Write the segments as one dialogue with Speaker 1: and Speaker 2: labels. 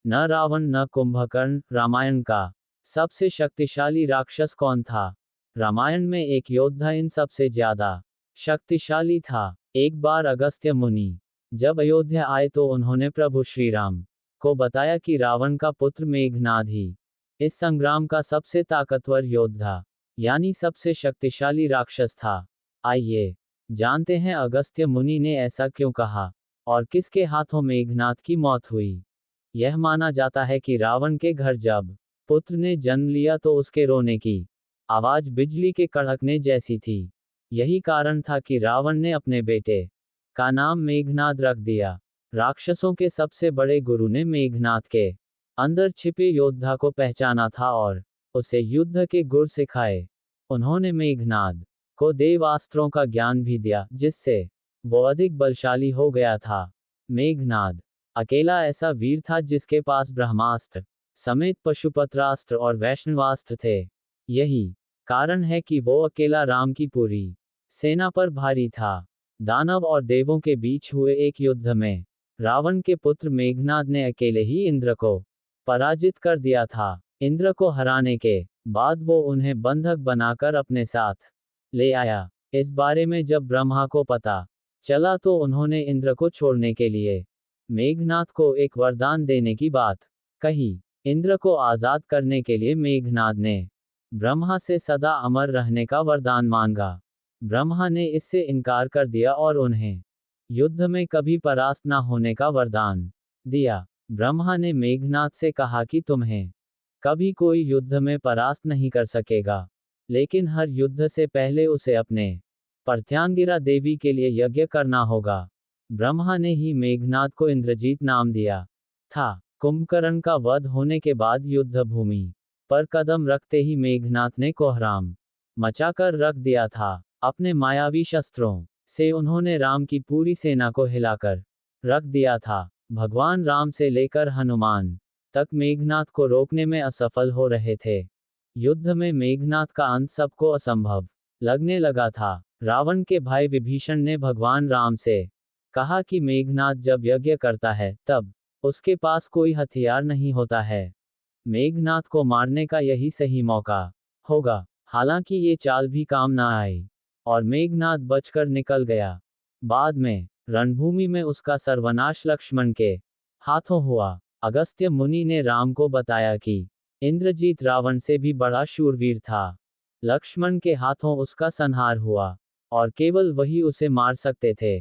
Speaker 1: न रावण न कुंभकर्ण। रामायण का सबसे शक्तिशाली राक्षस कौन था? रामायण में एक योद्धा इन सबसे ज्यादा शक्तिशाली था। एक बार अगस्त्य मुनि जब अयोध्या आए तो उन्होंने प्रभु श्री राम को बताया कि रावण का पुत्र मेघनाद ही इस संग्राम का सबसे ताकतवर योद्धा यानी सबसे शक्तिशाली राक्षस था। आइए जानते हैं अगस्त्य मुनि ने ऐसा क्यों कहा और किसके हाथों मेघनाद की मौत हुई। यह माना जाता है कि रावण के घर जब पुत्र ने जन्म लिया तो उसके रोने की आवाज बिजली के कड़कने जैसी थी। यही कारण था कि रावण ने अपने बेटे का नाम मेघनाद रख दिया। राक्षसों के सबसे बड़े गुरु ने मेघनाद के अंदर छिपे योद्धा को पहचाना था और उसे युद्ध के गुर सिखाए। उन्होंने मेघनाद को देवास्त्रों का ज्ञान भी दिया जिससे वो अधिक बलशाली हो गया था। मेघनाद अकेला ऐसा वीर था जिसके पास ब्रह्मास्त्र समेत पशुपत्रास्त्र और वैष्णवास्त्र थे। यही कारण है कि वो अकेला राम की पूरी सेना पर भारी था। दानव और देवों के बीच हुए एक युद्ध में रावण के पुत्र मेघनाद ने अकेले ही इंद्र को पराजित कर दिया था। इंद्र को हराने के बाद वो उन्हें बंधक बनाकर अपने साथ ले आया। इस बारे में जब ब्रह्मा को पता चला तो उन्होंने इंद्र को छोड़ने के लिए मेघनाद को एक वरदान देने की बात कही। इंद्र को आजाद करने के लिए मेघनाद ने ब्रह्मा से सदा अमर रहने का वरदान मांगा। ब्रह्मा ने इससे इनकार कर दिया और उन्हें युद्ध में कभी परास्त न होने का वरदान दिया। ब्रह्मा ने मेघनाद से कहा कि तुम्हें कभी कोई युद्ध में परास्त नहीं कर सकेगा, लेकिन हर युद्ध से पहले उसे अपने प्रत्यांगिरा देवी के लिए यज्ञ करना होगा। ब्रह्मा ने ही मेघनाद को इंद्रजीत नाम दिया था। कुंभकर्ण का वध होने के बाद युद्ध भूमि पर कदम रखते ही मेघनाद ने कोहराम मचाकर रख दिया था। अपने मायावी शस्त्रों से उन्होंने राम की पूरी सेना को हिलाकर रख दिया था। भगवान राम से लेकर हनुमान तक मेघनाद को रोकने में असफल हो रहे थे। युद्ध में मेघनाद का अंत सबको असंभव लगने लगा था। रावण के भाई विभीषण ने भगवान राम से कहा कि मेघनाद जब यज्ञ करता है तब उसके पास कोई हथियार नहीं होता है। मेघनाद को मारने का यही सही मौका होगा। हालांकि ये चाल भी काम न आई और मेघनाद बचकर निकल गया। बाद में रणभूमि में उसका सर्वनाश लक्ष्मण के हाथों हुआ। अगस्त्य मुनि ने राम को बताया कि इंद्रजीत रावण से भी बड़ा शूरवीर था। लक्ष्मण के हाथों उसका संहार हुआ और केवल वही उसे मार सकते थे।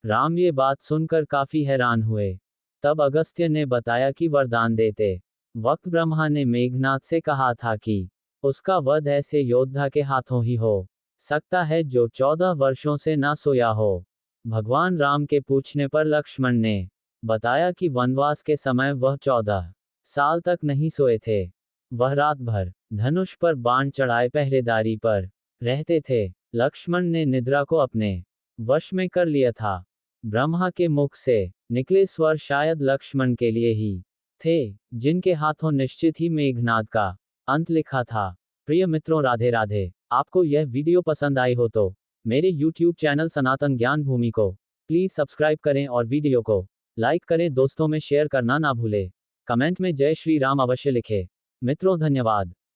Speaker 1: राम ये बात सुनकर काफी हैरान हुए। तब अगस्त्य ने बताया कि वरदान देते वक्त ब्रह्मा ने मेघनाद से कहा था कि उसका वध ऐसे योद्धा के हाथों ही हो सकता है जो 14 वर्षों से ना सोया हो। भगवान राम के पूछने पर लक्ष्मण ने बताया कि वनवास के समय वह 14 साल तक नहीं सोए थे। वह रात भर धनुष पर बाण चढ़ाए पहरेदारी पर रहते थे। लक्ष्मण ने निद्रा को अपने वश में कर लिया था। ब्रह्मा के मुख से निकले स्वर शायद लक्ष्मण के लिए ही थे, जिनके हाथों निश्चित ही मेघनाद का अंत लिखा था। प्रिय मित्रों, राधे राधे। आपको यह वीडियो पसंद आई हो तो मेरे YouTube चैनल सनातन ज्ञान भूमि को प्लीज सब्सक्राइब करें और वीडियो को लाइक करें। दोस्तों में शेयर करना ना भूलें। कमेंट में जय श्री राम अवश्य लिखें। मित्रों, धन्यवाद।